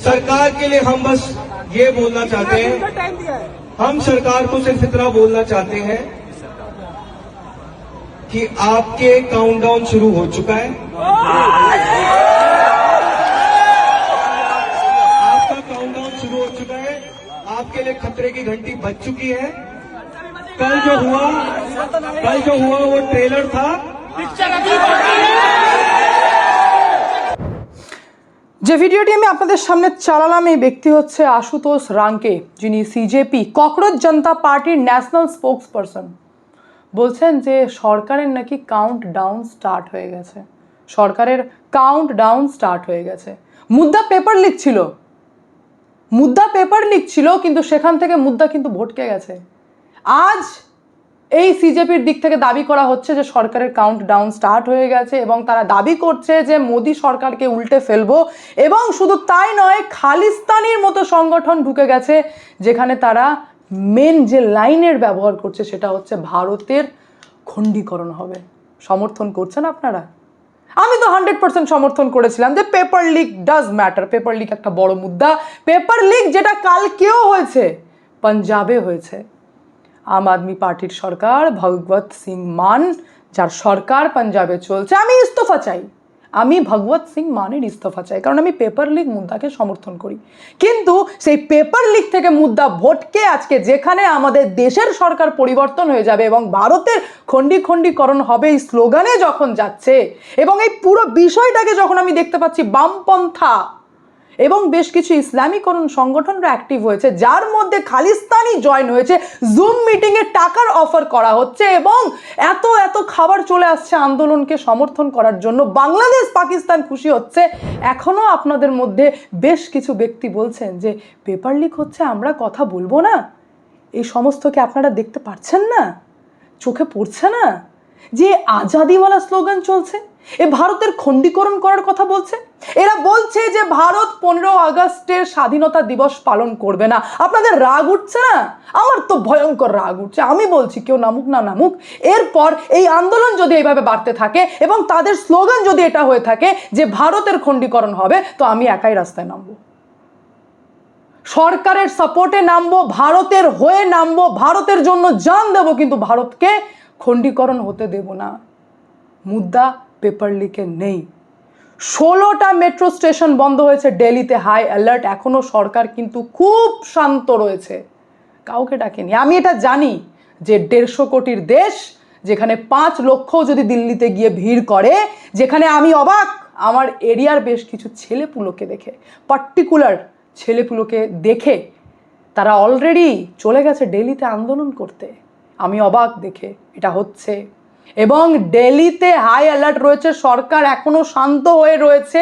सरकार के लिए हम बस ये बोलना चाहते हैं, हम सरकार को सिर्फ इतना बोलना चाहते हैं कि आपके काउंटडाउन शुरू हो चुका है। आपका काउंटडाउन शुरू हो चुका है। आपके लिए खतरे की घंटी बज चुकी है। कल जो हुआ वो ट्रेलर था। যে ভিডিওটি আমি আপনাদের সামনে চালালাম এই ব্যক্তি হচ্ছে আশুতোষ রাঙ্কে, যিনি সিজেপি ককরোচ জনতা পার্টির ন্যাশনাল স্পোকসপারসন। বলছেন যে সরকারের নাকি কাউন্টডাউন স্টার্ট হয়ে গেছে, সরকারের কাউন্টডাউন স্টার্ট হয়ে গেছে। মুদ্রা পেপার লিক ছিল, কিন্তু সেখান থেকে মুদ্রা কিন্তু ভটকে গেছে। আজ এই সিজেপির দিক থেকে দাবি করা হচ্ছে যে সরকারের কাউন্টডাউন স্টার্ট হয়ে গেছে এবং তারা দাবি করছে যে মোদি সরকারকে উল্টে ফেলবো। এবং শুধু তাই নয়, খালিস্তানির মতো সংগঠন ঢুকে গেছে যেখানে তারা মেন যে লাইনের ব্যবহার করছে সেটা হচ্ছে ভারতের খণ্ডীকরণ হবে। সমর্থন করছেন আপনারা? আমি তো 100% সমর্থন করেছিলাম যে paper leak does matter. Paper leak একটা বড় মুদ্রা। পেপার লিক যেটা কালকেও হয়েছে, পাঞ্জাবে হয়েছে। আম আদমি পার্টির সরকার, ভগবত সিং মান যার সরকার পাঞ্জাবে চলছে, আমি ইস্তফা চাই। আমি ভগবত সিং মানের ইস্তফা চাই, কারণ আমি পেপার লিক মুদ্রাকে সমর্থন করি। কিন্তু সেই পেপার লিক থেকে মুদ্রা ভোটকে আজকে যেখানে আমাদের দেশের সরকার পরিবর্তন হয়ে যাবে এবং ভারতের খণ্ডীকরণ হবে এই স্লোগানে যখন যাচ্ছে, এবং এই পুরো বিষয়টাকে যখন আমি দেখতে পাচ্ছি বামপন্থা এবং বেশ কিছু ইসলামীকরণ সংগঠনরা অ্যাক্টিভ হয়েছে, যার মধ্যে খালিস্তানি জয়েন হয়েছে, জুম মিটিংয়ে টাকার অফার করা হচ্ছে এবং এত খাবার চলে আসছে আন্দোলনকে সমর্থন করার জন্য। বাংলাদেশ পাকিস্তান খুশি হচ্ছে। এখনও আপনাদের মধ্যে বেশ কিছু ব্যক্তি বলছেন যে পেপার লিক হচ্ছে, আমরা কথা বলবো না। এই সমস্তকে আপনারা দেখতে পাচ্ছেন না? চোখে পড়ছে না যে আজাদিওয়ালা স্লোগান চলছে? এ ভারতের খণ্ডীকরণ করার কথা বলছে। এরা বলছে যে ভারত 15 আগস্টের স্বাধীনতা দিবস পালন করবে না। আপনাদের রাগ উঠছে না? আমার তো ভয়ঙ্কর রাগ উঠছে। আমি বলছি কেউ নামুক না নামুক, এরপর এই আন্দোলন যদি এইভাবে বাড়তে থাকে এবং তাদের স্লোগান যদি এটা হয়ে থাকে যে ভারতের খণ্ডীকরণ হবে, তো আমি একাই রাস্তায় নামবো, সরকারের সাপোর্টে নামবো, ভারতের হয়ে নামবো, ভারতের জন্য জান দেবো, কিন্তু ভারতকে খণ্ডীকরণ হতে দেব না। মুদ্রা পেপার লিকে নেই। 16টা মেট্রো স্টেশন বন্ধ হয়েছে দিল্লিতে, হাই অ্যালার্ট। এখনো সরকার কিন্তু খুব শান্ত রয়েছে, কাউকে ডাকেনি। আমি এটা জানি যে 150 কোটির দেশ, যেখানে 5 লক্ষ যদি দিল্লিতে গিয়ে ভিড় করে, যেখানে আমি অবাক আমার এরিয়ার বেশ কিছু ছেলেপুলোকে দেখে, পার্টিকুলার ছেলেপুলোকে দেখে, তারা অলরেডি চলে গেছে দিল্লিতে আন্দোলন করতে। আমি অবাক দেখে এটা হচ্ছে। এবং দিল্লিতে হাই অ্যালার্ট রয়েছে, সরকার এখনো শান্ত হয়ে রয়েছে।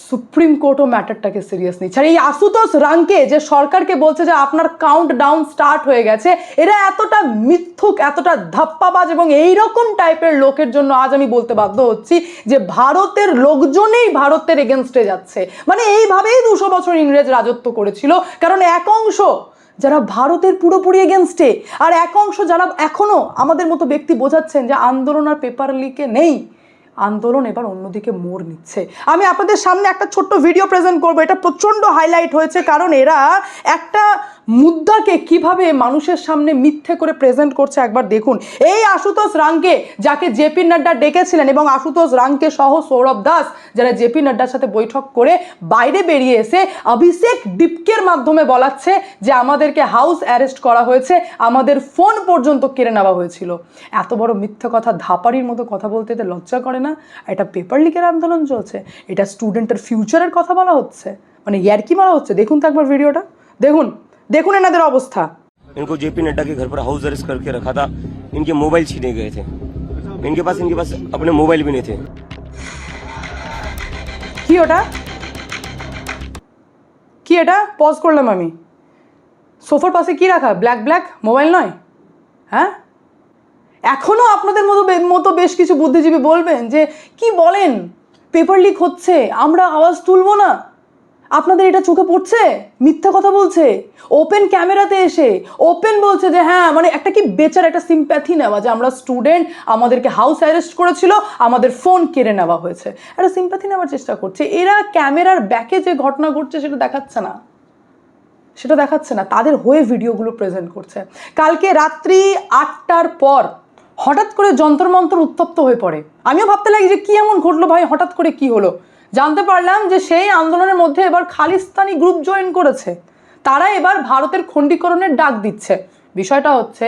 সুপ্রিম কোর্টও ম্যাটারটাকে সিরিয়াস নিচ্ছে। আর এই আশুতোষ রাঙ্কে যে সরকারকে বলছে যে আপনার কাউন্টডাউন স্টার্ট হয়ে গেছে, এরা এতটা মিথ্যুক, এতটা ধাপ্পাবাজ এবং এইরকম টাইপের লোকের জন্য আজ আমি বলতে বাধ্য হচ্ছি যে ভারতের লোকজনেই ভারতের এগেনস্টে যাচ্ছে। মানে এইভাবেই 200 বছর ইংরেজ রাজত্ব করেছিল, কারণ এক অংশ যারা ভারতের পুরোপুরি এগেনস্টে, আর এক অংশ যারা এখনো আমাদের মতো ব্যক্তি বোঝাচ্ছেন যে আন্দোলন আর পেপার লিকে নেই। আন্দোলন এবার অন্যদিকে মোড় নিচ্ছে। আমি আপনাদের সামনে একটা ছোট্ট ভিডিও প্রেজেন্ট করবো। এটা প্রচণ্ড হাইলাইট হয়েছে, কারণ এরা একটা মুদ্রাকে কিভাবে মানুষের সামনে মিথ্যে করে প্রেজেন্ট করছে একবার দেখুন। এই আশুতোষ রাঙ্কে, যাকে জেপি নাড্ডা ডেকেছিলেন, এবং আশুতোষ রাঙ্কে সহ সৌরভ দাস, যারা জেপি নাড্ডার সাথে বৈঠক করে বাইরে বেরিয়ে এসে অভিষেক ডিপকের মাধ্যমে বলাচ্ছে যে আমাদেরকে হাউস অ্যারেস্ট করা হয়েছে, আমাদের ফোন পর্যন্ত কেড়ে নেওয়া হয়েছিল। এত বড় মিথ্যে কথা, ধাপাড়ির মতো কথা বলতে এতে লজ্জা করে না? এটা পেপার লিকের আন্দোলন চলছে, এটা স্টুডেন্টের ফিউচারের কথা বলা হচ্ছে, মানে ইয়ার্কি মারা হচ্ছে। দেখুন তো একবার ভিডিওটা, দেখুন এনাদের অবস্থা। इनको जेपी नड्डा के घर पर हाउस अरेस्ट करके रखा था। इनके मोबाइल छीने गए थे। इनके पास अपने मोबाइल भी नहीं थे। কি এটা পজ করলাম আমি। সোফার পাশে কি রাখা? ব্ল্যাক মোবাইল নয়? হ্যাঁ, এখনো আপনাদের মতো বেশ কিছু বুদ্ধিজীবী বলবেন যে কি বলেন, পেপার লিক হচ্ছে, আমরা আওয়াজ তুলবো না। আপনাদের এটা চোখে পড়ছে? মিথ্যা কথা বলছে, ওপেন ক্যামেরাতে এসে ওপেন বলছে যে হ্যাঁ মানে একটা কি বেচার একটা সিম্প্যাথি নেওয়া যে আমরা স্টুডেন্ট, আমাদেরকে হাউস অ্যারেস্ট করেছিল, আমাদের ফোন কেড়ে নেওয়া হয়েছে, একটা সিম্প্যাথি নেওয়ার চেষ্টা করছে। এরা ক্যামেরার ব্যাকে যে ঘটনা ঘটছে সেটা দেখাচ্ছে না, সেটা দেখাচ্ছে না, তাদের হয়ে ভিডিওগুলো প্রেজেন্ট করছে। কালকে রাত্রি 8টার পর হঠাৎ করে যন্তর মন্তর উত্তপ্ত হয়ে পড়ে। আমিও ভাবতে লাগি যে কি এমন ঘটলো ভাই, হঠাৎ করে কি হলো। জানতে পারলাম যে সেই আন্দোলনের মধ্যে এবার খালিস্তানি গ্রুপ জয়েন করেছে, তারা এবার ভারতের খণ্ডীকরণের ডাক দিচ্ছে। বিষয়টা হচ্ছে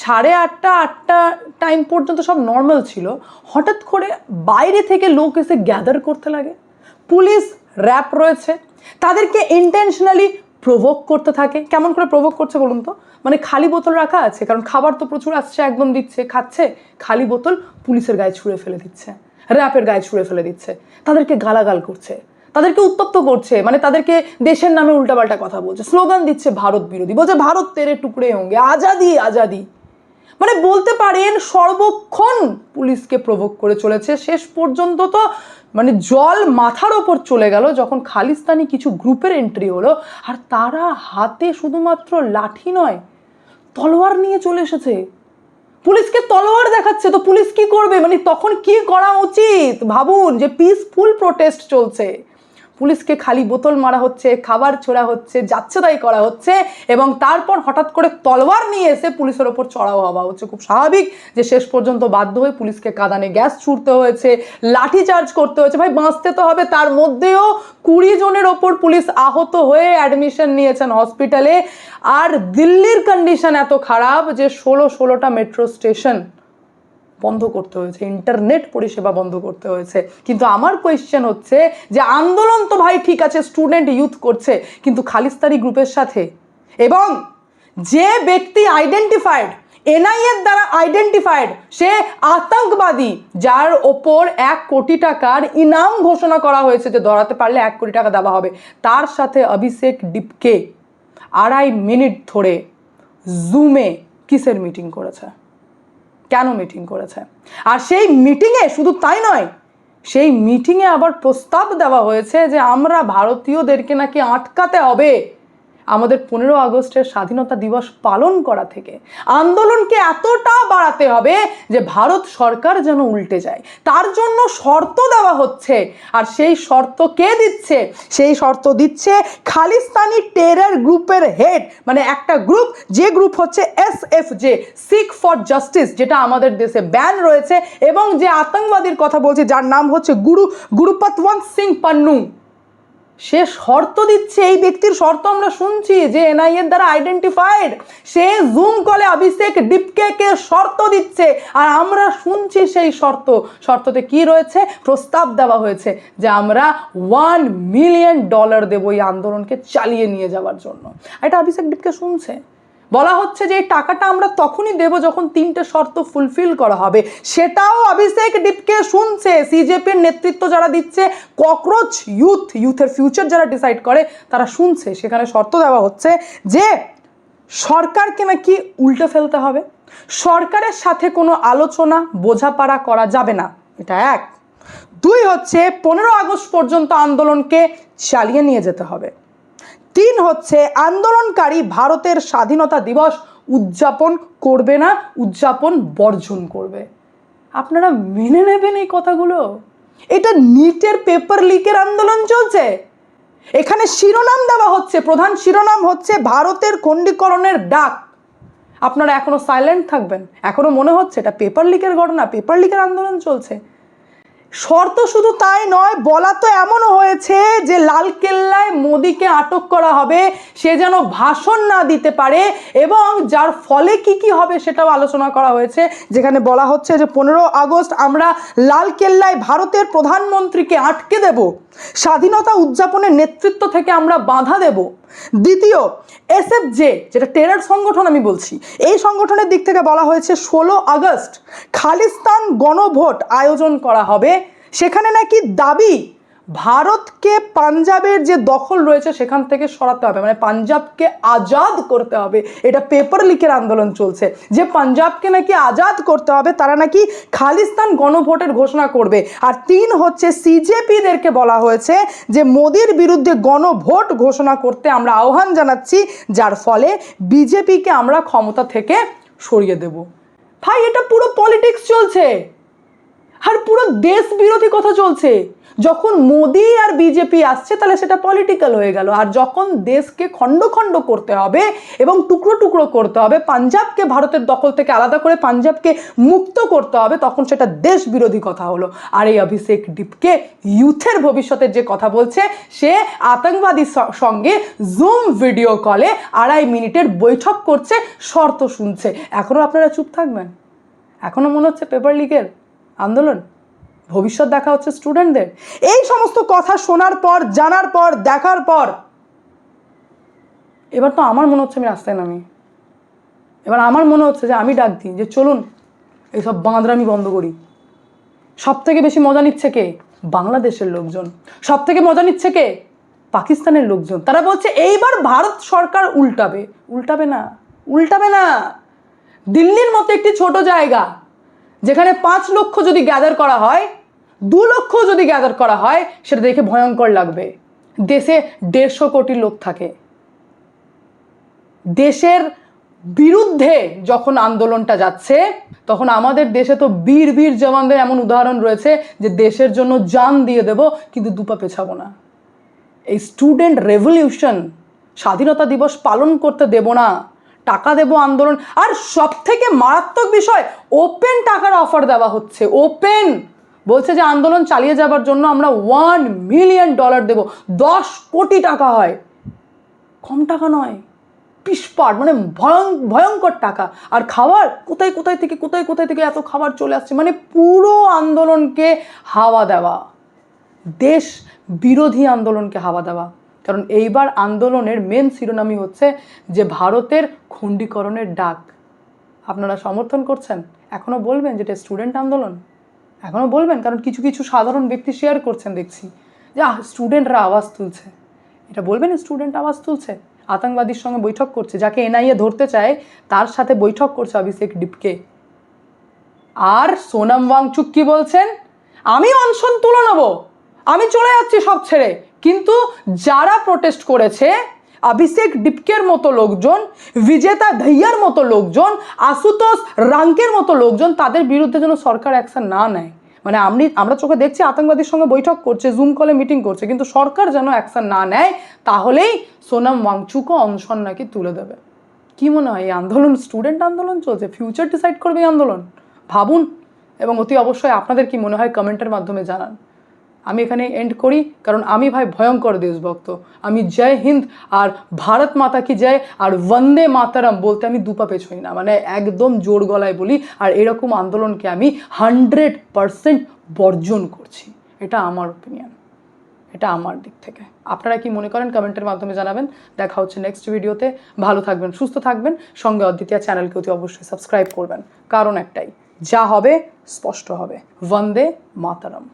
8:30-8টা টাইম পর্যন্ত সব নর্মাল ছিল, হঠাৎ করে বাইরে থেকে লোক এসে গ্যাদার করতে লাগে, পুলিশ র্যাপ রয়েছে, তাদেরকে ইন্টেনশনালি প্রভোক করতে থাকে। কেমন করে প্রভোক করছে বলুন তো? মানে খালি বোতল রাখা আছে, কারণ খাবার তো প্রচুর আসছে, একদম দিচ্ছে, খাচ্ছে, খালি বোতল পুলিশের গায়ে ছুঁড়ে ফেলে দিচ্ছে, র্যাপের গায়ে ছুঁড়ে ফেলে দিচ্ছে, তাদেরকে গালাগাল করছে, তাদেরকে উত্তপ্ত করছে, মানে তাদেরকে দেশের নামে উল্টাপাল্টা কথা বলছে, স্লোগান দিচ্ছে ভারত বিরোধী, বলছে ভারত তেরে টুকরে হোঙ্গে, আজাদি আজাদি। মানে বলতে পারেন সর্বক্ষণ পুলিশকে প্রভোক করে চলেছে। শেষ পর্যন্ত তো মানে জল মাথার ওপর চলে গেল যখন খালিস্তানি কিছু গ্রুপের এন্ট্রি হলো, আর তারা হাতে শুধুমাত্র লাঠি নয় তলোয়ার নিয়ে চলে এসেছে, পুলিশকে তলোয়ার দেখাচ্ছে। তো পুলিশ কি করবে, মানে তখন কি করা উচিত ভাবুন, যে পিসফুল প্রোটেস্ট চলছে, পুলিশকে খালি বোতল মারা হচ্ছে, খাবার ছোড়া হচ্ছে, যাচ্ছে তাই করা হচ্ছে, এবং তারপর হঠাৎ করে তলোয়ার নিয়ে এসে পুলিশের ওপর চড়াও হওয়া হচ্ছে। খুব স্বাভাবিক যে শেষ পর্যন্ত বাধ্য হয়ে পুলিশকে কাঁদানে গ্যাস ছুড়তে হয়েছে, লাঠি চার্জ করতে হয়েছে। ভাই বাঁচতে তো হবে, তার মধ্যেও 20 জনের ওপর পুলিশ আহত হয়ে অ্যাডমিশন নিয়েছেন হসপিটালে। আর দিল্লির কন্ডিশন এত খারাপ যে 16টা মেট্রো স্টেশন বন্ধ করতে হয়েছে, ইন্টারনেট পরিষেবা বন্ধ করতে হয়েছে। কিন্তু আমার কোয়েশ্চেন হচ্ছে যে আন্দোলন তো ভাই ঠিক আছে, স্টুডেন্ট ইউথ করছে, কিন্তু খালিস্তানি গ্রুপের সাথে, এবং যে ব্যক্তি আইডেন্টিফাইড, এনআইএর দ্বারা আইডেন্টিফাইড, সে আতঙ্কবাদী, যার ওপর 1 কোটি টাকার ইনাম ঘোষণা করা হয়েছে যে ধরাতে পারলে 1 কোটি টাকা দেওয়া হবে, তার সাথে অভিষেক ডিপকে 2.5 মিনিট ধরে জুমে কিসের মিটিং করেছে, কেন মিটিং করেছে? আর সেই মিটিংয়ে শুধু তাই নয়, সেই মিটিংয়ে আবার প্রস্তাব দেওয়া হয়েছে যে আমরা ভারতীয়দেরকে নাকি আটকাতে হবে আমাদের 15 আগস্টের স্বাধীনতা দিবস পালন করা থেকে, আন্দোলনকে এতটা বাড়াতে হবে যে ভারত সরকার যেন উল্টে যায়, তার জন্য শর্ত দেওয়া হচ্ছে। আর সেই শর্ত কে দিচ্ছে? সেই শর্ত দিচ্ছে খালিস্তানি টেরর গ্রুপের হেড, মানে একটা গ্রুপ, যে গ্রুপ হচ্ছে SFJ, সিক ফর জাস্টিস, যেটা আমাদের দেশে ব্যান রয়েছে, এবং যে আতঙ্কবাদীর কথা বলছে যার নাম হচ্ছে গুরুপতওয়ান্ত সিং পান্নু, সে শর্ত দিচ্ছে। এই ব্যক্তির শর্ত আমরা শুনছি যে এনআইএর দ্বারা আইডেন্টিফাইড, সে জুম কলে অভিষেক ডিপকে শর্ত দিচ্ছে, আর আমরা শুনছি সেই শর্ততে কি রয়েছে? প্রস্তাব দেওয়া হয়েছে যে আমরা $1 মিলিয়ন দেবো এই আন্দোলনকে চালিয়ে নিয়ে যাওয়ার জন্য। এটা অভিষেক ডিপকে শুনছে। বলা হচ্ছে যে এই টাকাটা আমরা তখনই দেব যখন 3টে শর্ত ফুলফিল করা হবে, সেটাও অভিষেক ডিপকে শুনছে। সিজেপির নেতৃত্ব যারা দিচ্ছে, ককরোচ ইউথের ফিউচার যারা ডিসাইড করে, তারা শুনছে। সেখানে শর্ত দেওয়া হচ্ছে যে সরকারকে নাকি উল্টে ফেলতে হবে, সরকারের সাথে কোনো আলোচনা বোঝাপড়া করা যাবে না, এটা 1। 2 হচ্ছে 15 আগস্ট পর্যন্ত আন্দোলনকে চালিয়ে নিয়ে যেতে হবে। 3 হচ্ছে আন্দোলনকারী ভারতের স্বাধীনতা দিবস উদযাপন করবে না, উদযাপন বর্জন করবে। আপনারা মেনে নেবেন এই কথাগুলো? এটা নিটের পেপার লিকের আন্দোলন চলছে, এখানে শিরোনাম দেওয়া হচ্ছে, প্রধান শিরোনাম হচ্ছে ভারতের খণ্ডীকরণের ডাক। আপনারা এখনো সাইলেন্ট থাকবেন? এখনো মনে হচ্ছে এটা পেপার লিকের ঘটনা, পেপার লিকের আন্দোলন চলছে? শর্ত শুধু তাই নয়, বলা তো এমনও হয়েছে যে লালকেল্লায় মোদিকে আটক করা হবে, সে যেন ভাষণ না দিতে পারে, এবং যার ফলে কি হবে সেটাও আলোচনা করা হয়েছে, যেখানে বলা হচ্ছে যে 15 আগস্ট আমরা লালকেল্লায় ভারতের প্রধানমন্ত্রীকে আটকে দেব, স্বাধীনতা উদযাপনের নেতৃত্ব থেকে আমরা বাধা দেব। দ্বিতীয়, SFJ, যেটা টেরর সংগঠন আমি বলছি, এই সংগঠনের দিক থেকে বলা হয়েছে 16 আগস্ট খালিস্তান গণভোট আয়োজন করা হবে, সেখানে নাকি দাবি ভারতকে পাঞ্জাবের যে দখল রয়েছে সেখান থেকে সরাতে হবে, মানে পাঞ্জাবকে আজাদ করতে হবে। এটা পেপার লিকের আন্দোলন চলছে যে পাঞ্জাবকে নাকি আজাদ করতে হবে, তারা নাকি খালিস্তান গণভোটের ঘোষণা করবে। আর 3 হচ্ছে সিজেপিদেরকে বলা হয়েছে যে মোদির বিরুদ্ধে গণভোট ঘোষণা করতে আমরা আহ্বান জানাচ্ছি, যার ফলে বিজেপিকে আমরা ক্ষমতা থেকে সরিয়ে দেব। ভাই এটা পুরো পলিটিক্স চলছে আর পুরো দেশ বিরোধী কথা চলছে। যখন মোদি আর বিজেপি আসছে তাহলে সেটা পলিটিক্যাল হয়ে গেল, আর যখন দেশকে খণ্ড খণ্ড করতে হবে এবং টুকরো টুকরো করতে হবে, পাঞ্জাবকে ভারতের দখল থেকে আলাদা করে পাঞ্জাবকে মুক্ত করতে হবে, তখন সেটা দেশ বিরোধী কথা হলো। আর এই অভিষেক ডিপকে ইউথের ভবিষ্যতের যে কথা বলছে, সে আতঙ্কবাদীর সঙ্গে জুম ভিডিও কলে 2.5 মিনিটের বৈঠক করছে, শর্ত শুনছে। এখনও আপনারা চুপ থাকবেন? এখনও মনে হচ্ছে পেপার লিকের আন্দোলন, ভবিষ্যৎ দেখা হচ্ছে স্টুডেন্টদের? এই সমস্ত কথা শোনার পর, জানার পর, দেখার পর এবার তো আমার মনে হচ্ছে আমি রাস্তায় নামি। এবার আমার মনে হচ্ছে যে আমি ডাক দিই যে চলুন এইসব বাঁদরামি বন্ধ করি। সব থেকে বেশি মজা নিচ্ছে কে? বাংলাদেশের লোকজন। সব থেকে মজা নিচ্ছে কে? পাকিস্তানের লোকজন। তারা বলছে এইবার ভারত সরকার উল্টাবে। উল্টাবে না, উল্টাবে না। দিল্লির মতো একটি ছোট জায়গা যেখানে 5 লক্ষ যদি গ্যাদার করা হয়, 2 লক্ষ যদি গ্যাদার করা হয়, সেটা দেখে ভয়ঙ্কর লাগবে। দেশে 150 কোটি লোক থাকে। দেশের বিরুদ্ধে যখন আন্দোলনটা যাচ্ছে, তখন আমাদের দেশে তো বীর বীর জওয়ানদের এমন উদাহরণ রয়েছে যে দেশের জন্য জান দিয়ে দেব, কিন্তু দুপা পেছাবো না। এই স্টুডেন্ট রেভলিউশন, স্বাধীনতা দিবস পালন করতে দেব না, টাকা দেব আন্দোলন। আর সব থেকে মারাত্মক বিষয়, ওপেন টাকার অফার দেওয়া হচ্ছে। ওপেন বলছে যে আন্দোলন চালিয়ে যাবার জন্য আমরা $1 মিলিয়ন দেব। 10 কোটি টাকা হয়, কম টাকা নয়, পিসপাট, মানে ভয়ঙ্কর টাকা। আর খাবার কোথায় কোথায় থেকে এত খাবার চলে আসছে, মানে পুরো আন্দোলনকে হাওয়া দেওয়া, দেশ বিরোধী আন্দোলনকে হাওয়া দেওয়া। কারণ এইবার আন্দোলনের মেন শিরোনামই হচ্ছে যে ভারতের খণ্ডীকরণের ডাক। আপনারা সমর্থন করছেন? এখনও বলবেন যেটা স্টুডেন্ট আন্দোলন? এখনও বলবেন? কারণ কিছু কিছু সাধারণ ব্যক্তি শেয়ার করছেন দেখছি যে স্টুডেন্টরা আওয়াজ তুলছে। এটা বলবেন স্টুডেন্ট আওয়াজ তুলছে, আতঙ্কবাদীর সঙ্গে বৈঠক করছে, যাকে এনআইএ ধরতে চায় তার সাথে বৈঠক করছে অভিষেক ডিপকে। আর সোনাম ওয়াংচুক কি বলছেন? আমি অনশন তুলে নেব, আমি চলে যাচ্ছি সব ছেড়ে। কিন্তু যারা প্রোটেস্ট করেছে, অভিষেক ডিপকের মতো লোকজন, বিজেতা দহিয়ার মতো লোকজন, আশুতোষ রাঙ্কের মতো লোকজন, তাদের বিরুদ্ধে যেন সরকার অ্যাকশন না নেয়। মানে আমরা চোখে দেখছি আতঙ্কবাদীর সঙ্গে বৈঠক করছে, জুম কলে মিটিং করছে, কিন্তু সরকার যেন অ্যাকশন না নেয়, তাহলেই সোনাম ওয়াংচুকও অনশন নাকি তুলে দেবে। কি মনে হয় এই আন্দোলন স্টুডেন্ট আন্দোলন চলছে? ফিউচার ডিসাইড করবে এই আন্দোলন? ভাবুন, এবং অতি অবশ্যই আপনাদের কি মনে হয় কমেন্টের মাধ্যমে জানান। আমি এখানে এন্ড করি, কারণ আমি ভাই ভয়ঙ্কর দেশভক্ত। আমি জয় হিন্দ আর ভারত মাতা কি জয় আর বন্দে মাতারাম বলতে আমি দুপা পেছোই না, মানে একদম জোর গলায় বলি। আর এরকম আন্দোলনকে আমি 100% বর্জন করছি। এটা আমার ওপিনিয়ন, এটা আমার দিক থেকে। আপনারা কি মনে করেন কমেন্টের মাধ্যমে জানাবেন। দেখা হচ্ছে নেক্সট ভিডিওতে। ভালো থাকবেন, সুস্থ থাকবেন, সঙ্গে অদ্বিতীয়া চ্যানেলকে অতি অবশ্যই সাবস্ক্রাইব করবেন। কারণ একটাই, যা হবে স্পষ্ট হবে। বন্দে মাতারাম।